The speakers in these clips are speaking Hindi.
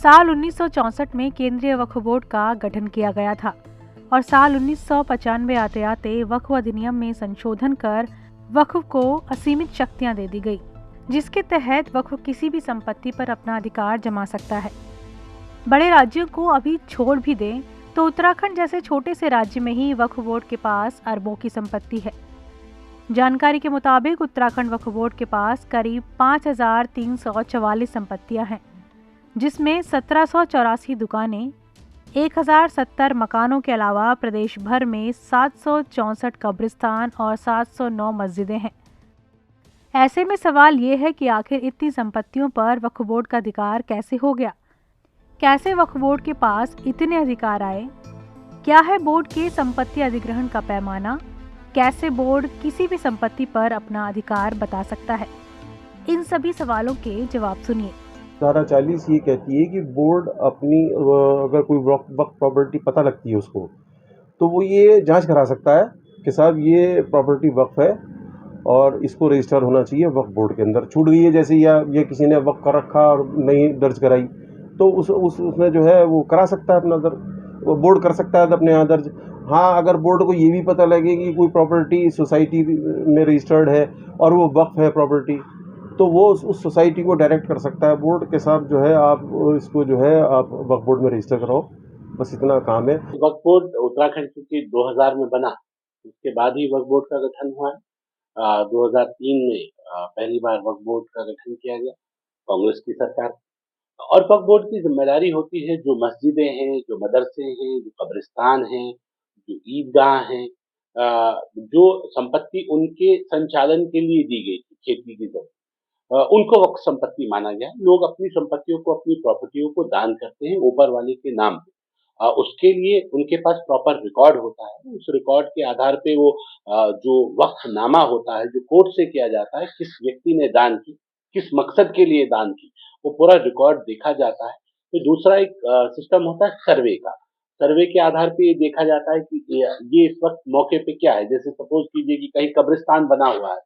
साल 1964 में केंद्रीय वक्फ बोर्ड का गठन किया गया था और साल 1995 आते आते वक्फ अधिनियम में संशोधन कर वक्फ को असीमित शक्तियां दे दी गई, जिसके तहत वक्फ किसी भी संपत्ति पर अपना अधिकार जमा सकता है। बड़े राज्यों को अभी छोड़ भी दें तो उत्तराखंड जैसे छोटे से राज्य में ही वक्फ बोर्ड के पास अरबों की संपत्ति है। जानकारी के मुताबिक उत्तराखंड वक्फ बोर्ड के पास करीब 5,344 संपत्तियां हैं, जिसमें 1784 दुकानें, 1070 मकानों के अलावा प्रदेश भर में 764 कब्रिस्तान और 709 मस्जिदें हैं। ऐसे में सवाल ये है कि आखिर इतनी संपत्तियों पर वक्फ बोर्ड का अधिकार कैसे हो गया? कैसे वक्फ बोर्ड के पास इतने अधिकार आए? क्या है बोर्ड के संपत्ति अधिग्रहण का पैमाना? कैसे बोर्ड किसी भी संपत्ति पर अपना अधिकार बता सकता है? इन सभी सवालों के जवाब सुनिए। धारा 40 ये कहती है कि बोर्ड अपनी अगर कोई वक्फ प्रॉपर्टी पता लगती है उसको, तो वो ये जांच करा सकता है कि साहब ये प्रॉपर्टी वक्फ है और इसको रजिस्टर होना चाहिए वक्फ बोर्ड के अंदर। छूट गई है जैसे, या ये किसी ने वक्फ कर रखा और नहीं दर्ज कराई, तो उसमें जो है वो करा सकता है अपना दर्ज, वो बोर्ड कर सकता है अपने यहाँ दर्ज। हाँ, अगर बोर्ड को ये भी पता लगे कि कोई प्रॉपर्टी सोसाइटी में रजिस्टर्ड है और वो वक्फ है प्रॉपर्टी, तो वो उस सोसाइटी को डायरेक्ट कर सकता है बोर्ड के साथ, जो है आप इसको जो है आप वक्फ बोर्ड में रजिस्टर कराओ। बस इतना काम है। वक्फ बोर्ड उत्तराखंड चूंकि 2000 में बना, उसके बाद ही वक्फ बोर्ड का गठन हुआ है। 2003 में पहली बार वक्फ बोर्ड का गठन किया गया कांग्रेस की सरकार। और वक्फ बोर्ड की जिम्मेदारी होती है जो मस्जिदें हैं, जो मदरसे हैं, जो कब्रिस्तान हैं, जो ईदगाह हैं, जो संपत्ति उनके संचालन के लिए दी गई थी, खेती की जमीन, उनको वक्फ संपत्ति माना गया। लोग अपनी संपत्तियों को, अपनी प्रॉपर्टियों को दान करते हैं ऊपर वाले के नाम पे। उसके लिए उनके पास प्रॉपर रिकॉर्ड होता है। उस रिकॉर्ड के आधार पे वो जो वक्फनामा होता है, जो कोर्ट से किया जाता है, किस व्यक्ति ने दान की, किस मकसद के लिए दान की, वो पूरा रिकॉर्ड देखा जाता है। तो दूसरा एक सिस्टम होता है सर्वे का। सर्वे के आधार पे ये देखा जाता है कि ये इस वक्त मौके पे क्या है। जैसे सपोज कीजिए कि कहीं कब्रिस्तान बना हुआ है,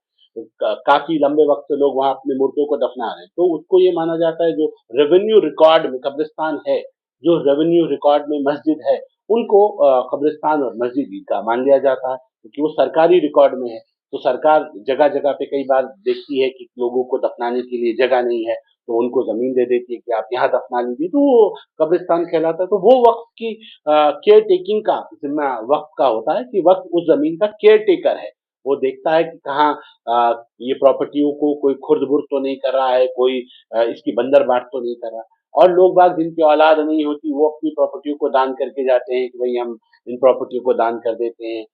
काफी लंबे वक्त से लोग वहां अपने मुर्दों को दफना रहे हैं, तो उसको ये माना जाता है जो रेवेन्यू रिकॉर्ड में कब्रिस्तान है, जो रेवेन्यू रिकॉर्ड में मस्जिद है, उनको कब्रिस्तान और मस्जिद ईदगाह मान लिया जाता है, क्योंकि वो सरकारी रिकॉर्ड में है। तो सरकार जगह जगह पे कई बार देखती है कि लोगों को दफनाने के लिए जगह नहीं है, तो उनको जमीन दे देती है कि आप यहाँ दफना लीजिए, तो वो कब्रिस्तान कहलाता है। तो वो वक्त की केयर टेकिंग का जिम्मा वक्त का होता है कि वक्त उस जमीन का केयर टेकर है। वो देखता है कि कहाँ ये प्रॉपर्टियों को कोई खुर्द-बुर्द तो नहीं कर रहा है, कोई इसकी बंदरबाट तो नहीं कर रहा। और लोग बाग जिनकी औलाद नहीं होती, वो अपनी प्रॉपर्टियों को दान करके जाते हैं कि भाई हम इन प्रॉपर्टियों को दान कर देते हैं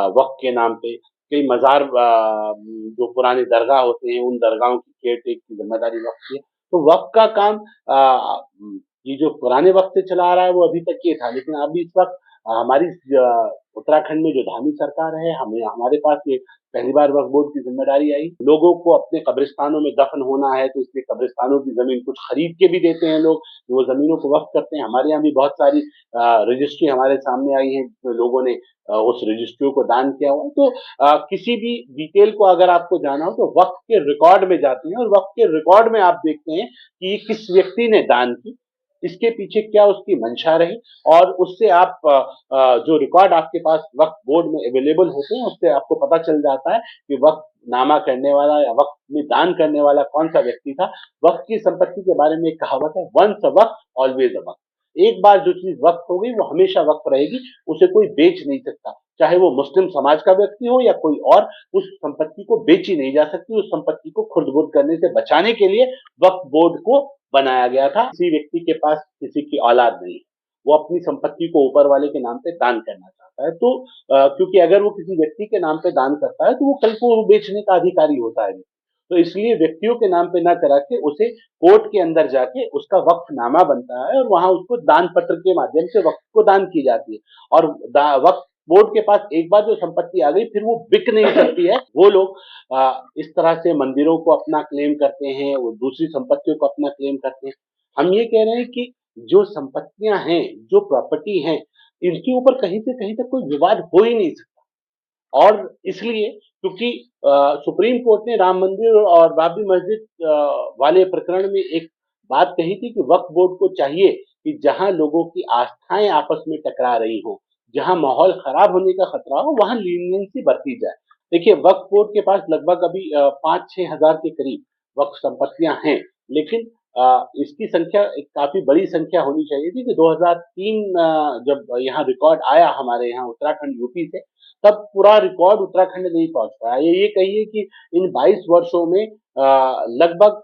वक़्फ़ के नाम पे। कई मज़ार जो पुराने दरगाह होते हैं, उन दरगाहों की केयर टेक की ज़िम्मेदारी वक़्फ़ की है। तो वक़्फ़ का काम ये जो पुराने वक़्त से चला आ रहा है, वो अभी तक ये था, लेकिन अभी इस वक़्त हमारी उत्तराखंड में जो धामी सरकार है, हमें हमारे पास ये पहली बार वक्फ बोर्ड की जिम्मेदारी आई। लोगों को अपने कब्रिस्तानों में दफन होना है, तो इसलिए कब्रिस्तानों की जमीन कुछ खरीद के भी देते हैं लोग, वो जमीनों को वक्फ करते हैं। हमारे यहाँ भी बहुत सारी रजिस्ट्री हमारे सामने आई है, जिसमें लोगों ने उस रजिस्ट्रियों को दान किया हुआ है। तो किसी भी डिटेल को अगर आपको जाना हो, तो वक्फ के रिकॉर्ड में जाते हैं और वक्फ के रिकॉर्ड में आप देखते हैं कि किस व्यक्ति ने दान की, इसके पीछे क्या उसकी मंशा रही, और उससे आप जो रिकॉर्ड आपके पास वक्फ बोर्ड में अवेलेबल होते हैं, उससे आपको पता चल जाता है कि वक्फ नामा करने वाला या वक्फ में दान करने वाला कौन सा व्यक्ति था। वक्फ की संपत्ति के बारे में एक कहावत है, once a Waqf always a वक्फ। एक बार जो चीज वक्फ हो गई, वो हमेशा वक्फ रहेगी, उसे कोई बेच नहीं सकता। चाहे वो मुस्लिम समाज का व्यक्ति हो या कोई और, उस संपत्ति को बेची नहीं जा सकती। उस संपत्ति को खुर्द-बुर्द करने से बचाने के लिए वक्फ बोर्ड को बनाया गया था। किसी व्यक्ति के पास किसी की औलाद नहीं है, वो अपनी संपत्ति को ऊपर वाले के नाम पे दान करना चाहता है, तो क्योंकि अगर वो किसी व्यक्ति के नाम पे दान करता है, तो वो कल को बेचने का अधिकारी होता है। तो इसलिए व्यक्तियों के नाम पे ना करा के उसे कोर्ट के अंदर जाके उसका वक्फनामा बनता है और वहां उसको दान पत्र के माध्यम से वक्फ को दान की जाती है। और वक्फ बोर्ड के पास एक बार जो संपत्ति आ गई, फिर वो बिक नहीं सकती है। वो लोग इस तरह से मंदिरों को अपना क्लेम करते हैं, वो दूसरी संपत्तियों को अपना क्लेम करते हैं। हम ये कह रहे हैं कि जो संपत्तियां हैं, जो प्रॉपर्टी हैं, इनके ऊपर कहीं से कहीं तक कोई विवाद हो ही नहीं सकता। और इसलिए क्योंकि सुप्रीम कोर्ट ने राम मंदिर और बाबरी मस्जिद वाले प्रकरण में एक बात कही थी कि वक्फ बोर्ड को चाहिए कि जहां लोगों की आस्थाएं आपस में टकरा रही हों, जहां माहौल खराब होने का खतरा हो, वहां लीनियंसी बरती जाए। देखिए, वक्फ बोर्ड के पास लगभग अभी 5-6 हजार के करीब वक्फ संपत्तियां हैं, लेकिन इसकी संख्या एक काफी बड़ी संख्या होनी चाहिए थी कि 2003 जब यहाँ रिकॉर्ड आया हमारे यहाँ उत्तराखंड यूपी से, तब पूरा रिकॉर्ड उत्तराखंड नहीं पहुंच पाया। ये कहिए कि इन 22 वर्षों में लगभग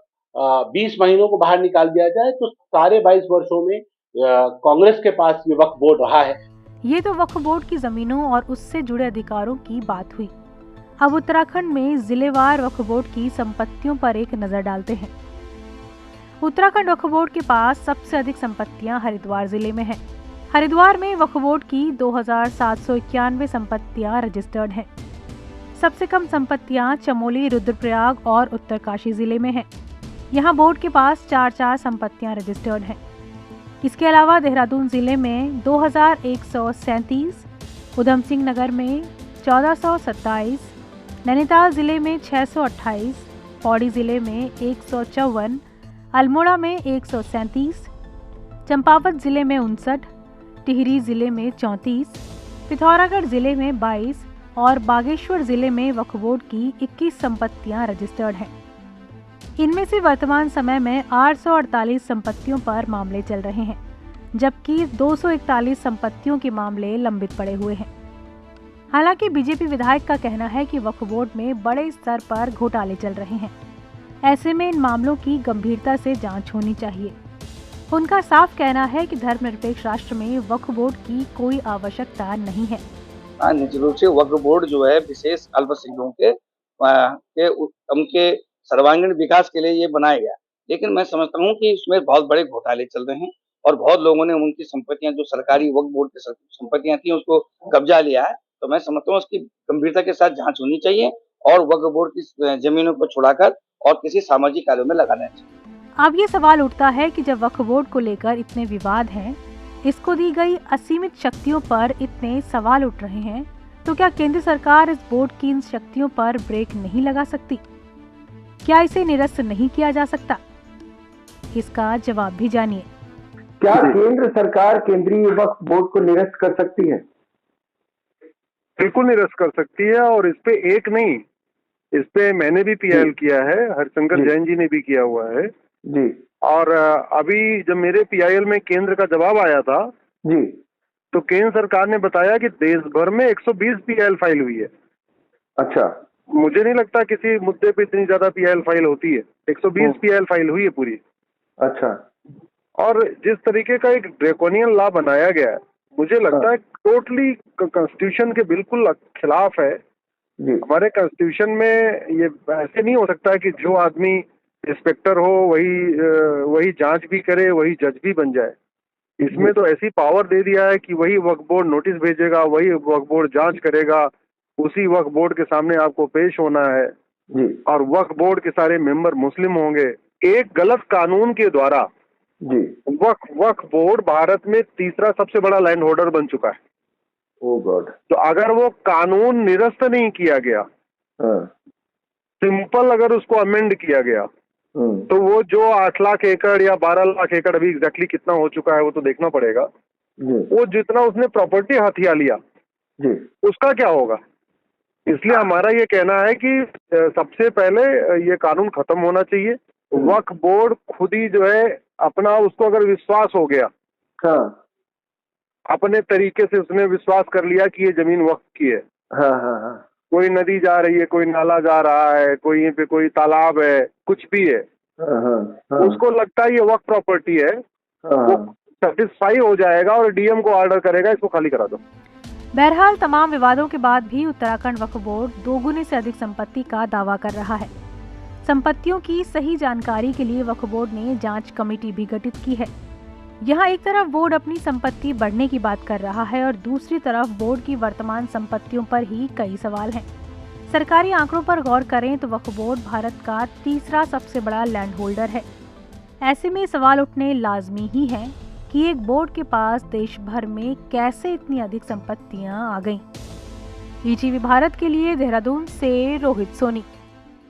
20 महीनों को बाहर निकाल दिया जाए तो सारे 22 वर्षों में कांग्रेस के पास ये वक्फ बोर्ड रहा है। ये तो वक्फ बोर्ड की जमीनों और उससे जुड़े अधिकारों की बात हुई। अब उत्तराखंड में जिलेवार वक्फ बोर्ड की संपत्तियों पर एक नजर डालते हैं। उत्तराखंड वक्फ बोर्ड के पास सबसे अधिक संपत्तियां हरिद्वार जिले में हैं। हरिद्वार में वक्फ बोर्ड की 2791 संपत्तियां रजिस्टर्ड हैं। सबसे कम संपत्तियां चमोली, रुद्रप्रयाग और उत्तरकाशी जिले में हैं। यहाँ बोर्ड के पास 4 संपत्तियां रजिस्टर्ड हैं। इसके अलावा देहरादून जिले में 2137, उधम सिंह नगर में 1427, नैनीताल जिले में 628, पौड़ी जिले में 154, अल्मोड़ा में 137, चंपावत जिले में 59, टिहरी जिले में 34, पिथौरागढ़ जिले में 22 और बागेश्वर जिले में वक्फ बोर्ड की 21 संपत्तियां रजिस्टर्ड हैं। इनमें से वर्तमान समय में 848 संपत्तियों पर मामले चल रहे हैं, जबकि 241 संपत्तियों के मामले लंबित पड़े हुए हैं। हालांकि बीजेपी विधायक का कहना है कि वक्फ बोर्ड में बड़े स्तर पर घोटाले चल रहे हैं। ऐसे में इन मामलों की गंभीरता से जांच होनी चाहिए। उनका साफ कहना है कि धर्मनिरपेक्ष राष्ट्र में वक्फ बोर्ड की कोई आवश्यकता नहीं है। निश्चित रूप से वक्फ बोर्ड जो है विशेष अल्पसंख्यकों के उनके सर्वांगीण विकास के लिए ये बनाया गया, लेकिन मैं समझता हूँ कि इसमें बहुत बड़े घोटाले चल रहे हैं और बहुत लोगों ने उनकी संपत्तियां, जो सरकारी वक्फ बोर्ड की संपत्तियां थी, उसको कब्जा लिया है। तो मैं समझता हूँ उसकी गंभीरता के साथ जांच होनी चाहिए और वक्फ बोर्ड की जमीनों को छुड़ाकर और किसी सामाजिक कार्यों में लगाना चाहिए। अब ये सवाल उठता है कि जब वक्फ बोर्ड को लेकर इतने विवाद हैं, इसको दी गई असीमित शक्तियों पर इतने सवाल उठ रहे हैं, तो क्या केंद्र सरकार इस बोर्ड की इन शक्तियों पर ब्रेक नहीं लगा सकती? क्या इसे निरस्त नहीं किया जा सकता? इसका जवाब भी जानिए। क्या केंद्र सरकार केंद्रीय वक्फ बोर्ड को निरस्त कर सकती है? बिल्कुल निरस्त कर सकती है, और इस पे एक नहीं, इस पे मैंने भी पीआईएल किया है, हरिशंकर जैन जी ने भी किया हुआ है जी। और अभी जब मेरे पीआईएल में केंद्र का जवाब आया था जी, तो केंद्र सरकार ने बताया कि देश भर में 120 पीआईएल फाइल हुई है। अच्छा। मुझे नहीं लगता किसी मुद्दे पे इतनी ज्यादा पीआईएल फाइल होती है। 120 पीआईएल फाइल हुई है पूरी। अच्छा। और जिस तरीके का एक ड्रैकोनियन लॉ बनाया गया है, मुझे लगता है टोटली कॉन्स्टिट्यूशन के बिल्कुल खिलाफ है। हमारे कॉन्स्टिट्यूशन में ये ऐसे नहीं हो सकता है कि जो आदमी इंस्पेक्टर हो वही जांच भी करे, वही जज भी बन जाए। इसमें तो ऐसी पावर दे दिया है कि वही वक्फ बोर्ड नोटिस भेजेगा, वही वक्फ बोर्ड जांच करेगा, उसी वक्फ बोर्ड के सामने आपको पेश होना है जी। और वक्फ बोर्ड के सारे मेंबर मुस्लिम होंगे। एक गलत कानून के द्वारा जी वक्फ बोर्ड भारत में तीसरा सबसे बड़ा लैंड होल्डर बन चुका है। ओह गॉड। तो अगर वो कानून निरस्त नहीं किया गया, सिंपल अगर उसको अमेंड किया गया, तो वो जो 8 लाख एकड़ या 12 लाख एकड़, अभी एग्जैक्टली कितना हो चुका है वो तो देखना पड़ेगा, वो जितना उसने प्रॉपर्टी हथिया लिया जी, उसका क्या होगा? इसलिए हमारा ये कहना है कि सबसे पहले ये कानून खत्म होना चाहिए। वक्फ बोर्ड खुद ही जो है अपना, उसको अगर विश्वास हो गया, हाँ, अपने तरीके से उसने विश्वास कर लिया कि ये जमीन वक्फ की है, हाँ, कोई नदी जा रही है, कोई नाला जा रहा है, कोई यहीं पे कोई तालाब है, कुछ भी है, उसको लगता है ये वक्फ प्रॉपर्टी है, वो सेटिस्फाई हो जाएगा और डीएम को ऑर्डर करेगा इसको खाली करा दो। बहरहाल तमाम विवादों के बाद भी उत्तराखंड वक्फ बोर्ड 2 गुने से अधिक संपत्ति का दावा कर रहा है। संपत्तियों की सही जानकारी के लिए वक्फ बोर्ड ने जांच कमेटी भी गठित की है। यहाँ एक तरफ बोर्ड अपनी संपत्ति बढ़ने की बात कर रहा है और दूसरी तरफ बोर्ड की वर्तमान संपत्तियों पर ही कई सवाल हैं। सरकारी आंकड़ों पर गौर करें तो वक्फ बोर्ड भारत का तीसरा सबसे बड़ा लैंड होल्डर है। ऐसे में सवाल उठने लाजमी ही है कि एक बोर्ड के पास देश भर में कैसे इतनी अधिक संपत्तियां आ गईं। ईटीवी भारत के लिए देहरादून से रोहित सोनी।